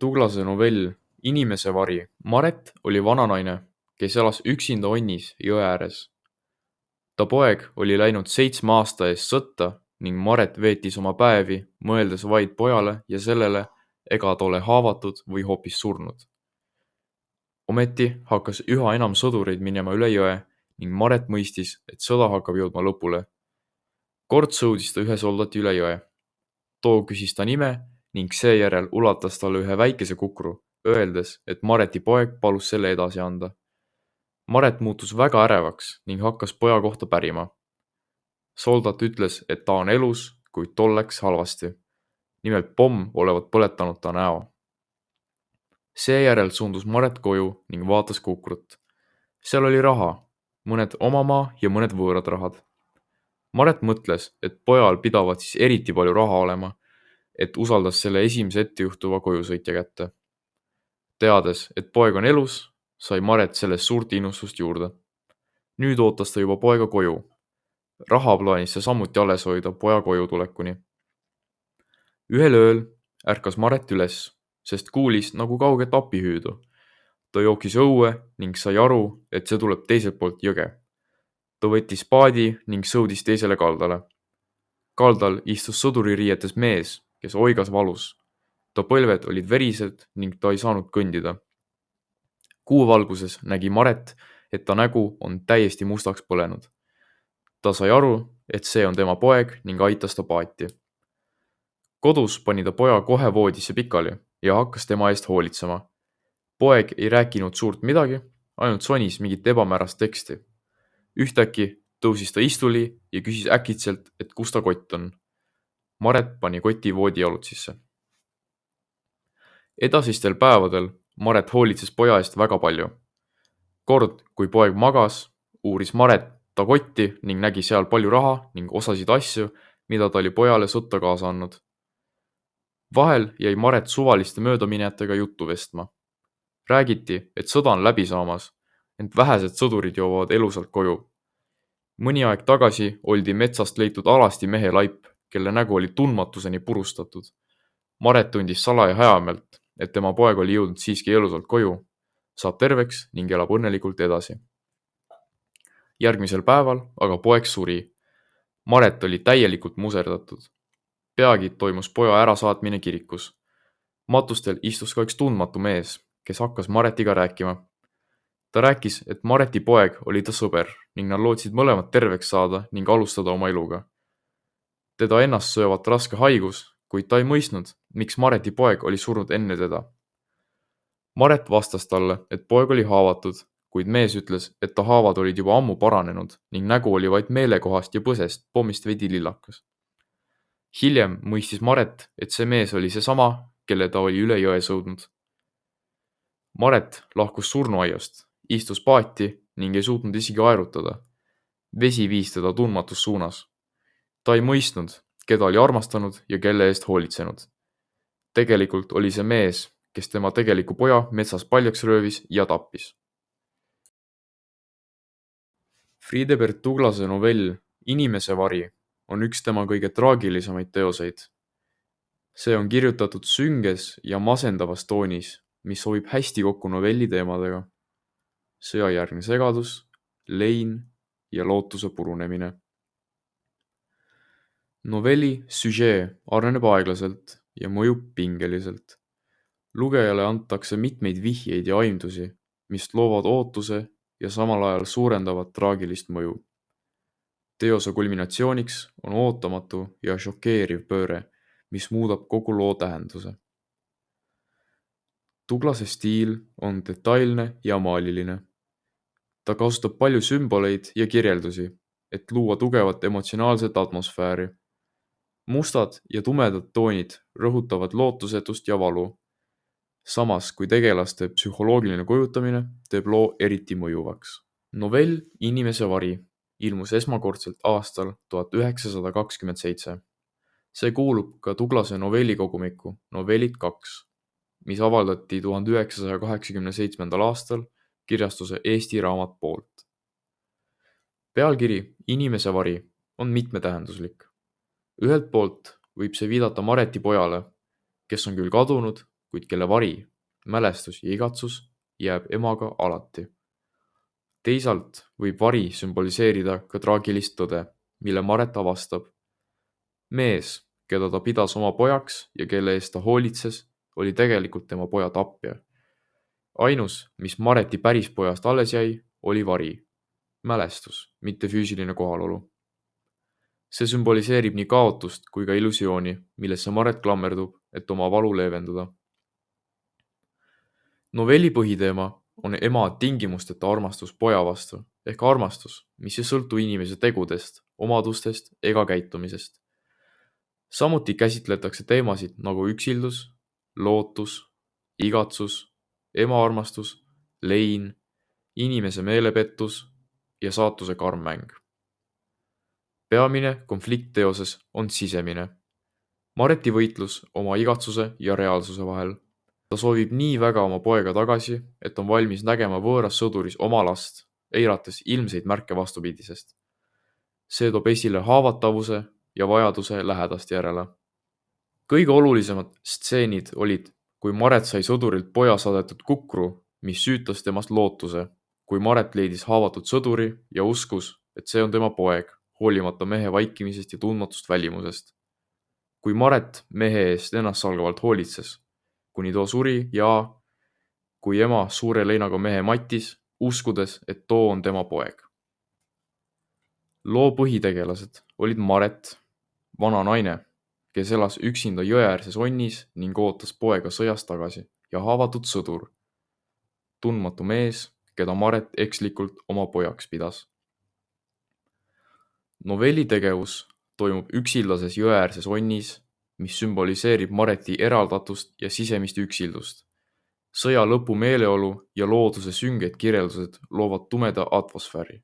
Tuglase novell Inimese vari. Maret oli vananaine, kes elas üksinda onnis jõe ääres. Ta poeg oli läinud 7 aasta eest sõtta ning Maret veetis oma päevi, mõeldes vaid pojale ja sellele, ega ta ole haavatud või hoopis surnud. Ometi hakkas üha enam sõdureid minema üle jõe ning Maret mõistis, et sõda hakkab jõudma lõpule. Kord sõudis ta ühe soldati üle jõe. Too küsis ta nime ning seejärel ulatas talle ühe väikese kukru, öeldes, et Mareti poeg palus selle edasi anda. Maret muutus väga ärevaks ning hakkas poja kohta pärima. Soldat ütles, et ta on elus, kuid tol läks halvasti. Nimelt pomm olevat põletanud ta näo. Seejärel suundus Maret koju ning vaatas kukrut. Seal oli raha, mõned omamaa ja mõned võõrad rahad. Maret mõtles, et pojal pidavat siis eriti palju raha olema, et usaldas selle esimese ettejuhtuva kojusõitja kätte. Teades, et poeg on elus, sai Maret sellest suurt innustust juurde. Nüüd ootas ta juba poega koju. Raha plaanis see samuti alles hoida poja koju tulekuni. Ühel ööl ärkas Maret üles, sest kuulis nagu kauget apihüüdu. Ta jookis õue ning sai aru, et see tuleb teiselt poolt jõge. Ta võttis paadi ning sõudis teisele kaldale. Kaldal istus sõduririietes mees, kes oigas valus. Ta põlved olid verised ning ta ei saanud kõndida. Kuu valguses nägi Maret, et ta nägu on täiesti mustaks põlenud. Ta sai aru, et see on tema poeg ning aitas ta paati. Kodus pani ta poja kohe voodisse pikali ja hakkas tema eest hoolitsema. Poeg ei rääkinud suurt midagi, ainult sonis mingit ebamäärast teksti. Ühtäkki tõusis ta istuli ja küsis äkitselt, et kus ta kott on. Maret pani koti voodi jalutsisse. Edasistel päevadel Maret hoolitses poja eest väga palju. Kord, kui poeg magas, uuris Maret ta kotti ning nägi seal palju raha ning osasid asju, mida ta oli pojale sõtta kaasa andnud. Vahel jäi Maret suvaliste möödaminejatega juttu vestma. Räägiti, et sõda on läbi saamas, ent vähesed sõdurid jõuavad elusalt koju. Mõni aeg tagasi oldi metsast leitud alasti mehe laip, kelle nägu oli tundmatuseni purustatud. Maret tundis salaja heameelt, et tema poeg oli jõudnud siiski elusalt koju, saab terveks ning elab õnnelikult edasi. Järgmisel päeval aga poeg suri. Maret oli täielikult muserdatud. Peagi toimus poja ärasaatmine kirikus. Matustel istus ka üks tundmatu mees, kes hakkas Maretiga rääkima. Ta rääkis, et Mareti poeg oli ta sõber ning nad lootsid mõlemad terveks saada ning alustada oma eluga. Teda ennast söövat raske haigus, kuid ta ei mõistnud, miks Mareti poeg oli surnud enne teda. Maret vastas talle, et poeg oli haavatud, kuid mees ütles, et ta haavad olid juba ammu paranenud ning nägu oli vaid meelekohast ja põsest pommist veidi lillakas. Hiljem mõistis Maret, et see mees oli seesama, kelle ta oli üle jõe sõudnud. Maret lahkus surnuaiast, istus paati ning ei suutnud isegi aerutada. Vesi viis teda tundmatus suunas. Ta ei mõistnud, keda oli armastanud ja kelle eest hoolitsenud. Tegelikult oli see mees, kes tema tegeliku poja metsas paljaks röövis ja tappis. Friedebert Tuglase novell Inimese vari on üks tema kõige traagilisemaid teoseid. See on kirjutatud sünges ja masendavas toonis, mis sobib hästi kokku novelli teemadega. Sõjajärgne segadus, lein ja lootuse purunemine. Novelli süžee areneb aeglaselt ja mõjub pingeliselt. Lugejale antakse mitmeid vihjeid ja aimdusi, mis loovad ootuse ja samal ajal suurendavad traagilist mõju. Teose kulminatsiooniks on ootamatu ja šokeeriv pööre, mis muudab kogu loo tähenduse. Tuglase stiil on detailne ja maaliline. Ta kasutab palju sümboleid ja kirjeldusi, et luua tugevat emotsionaalset atmosfääri. Mustad ja tumedad toonid rõhutavad lootusetust ja valu, samas kui tegelaste psühholoogiline kujutamine teeb loo eriti mõjuvaks. Novell Inimese vari ilmus esmakordselt aastal 1927. See kuulub ka Tuglase novellikogumikku Novellid 2, mis avaldati 1987. aastal kirjastuse Eesti Raamat poolt. Pealkiri Inimese vari on mitmetähenduslik. Ühelt poolt võib see viidata Mareti pojale, kes on küll kadunud, kuid kelle vari, mälestus ja igatsus jääb emaga alati. Teisalt võib vari sümboliseerida ka traagilist tõde, mille Maret avastab. Mees, keda ta pidas oma pojaks ja kelle eest ta hoolitses, oli tegelikult tema poja tapja. Ainus, mis Mareti pärispojast alles jäi, oli vari, mälestus, mitte füüsiline kohalolu. See sümboliseerib nii kaotust kui ka illusiooni, millesse Maret klammerdub, et oma valu leevendada. Novelli põhiteema on ema tingimusteta armastus poja vastu, ehk armastus, mis ei sõltu inimese tegudest, omadustest ega käitumisest. Samuti käsitletakse teemasid nagu üksildus, lootus, igatsus, ema armastus, lein, inimese meelepettus ja saatuse karm mäng. Peamine konflikt teoses on sisemine. Mareti võitlus oma igatsuse ja reaalsuse vahel. Ta soovib nii väga oma poega tagasi, et on valmis nägema võõras sõduris oma last, eirates ilmseid märke vastupidisest. See toob esile haavatavuse ja vajaduse lähedast järele. Kõige olulisemad stseenid olid, kui Maret sai sõdurilt poja saadetud kukru, mis süütas temast lootuse, kui Maret leidis haavatud sõduri ja uskus, et see on tema poeg, hoolimata mehe vaikimisest ja tundmatust välimusest. Kui Maret mehe eest ennastsalgavalt hoolitses, kuni too suri ja kui ema suure leinaga mehe mattis, uskudes, et too on tema poeg. Loo põhitegelased olid Maret, vana naine, kes elas üksinda jõeäärses onnis ning ootas poega sõjast tagasi, ja haavatud sõdur, tundmatu mees, keda Maret ekslikult oma pojaks pidas. Novelli tegevus toimub üksildases jõeäärses onnis, mis sümboliseerib Mareti eraldatust ja sisemist üksildust. Sõja lõpu meeleolu ja looduse sünged kirjeldused loovad tumeda atmosfääri,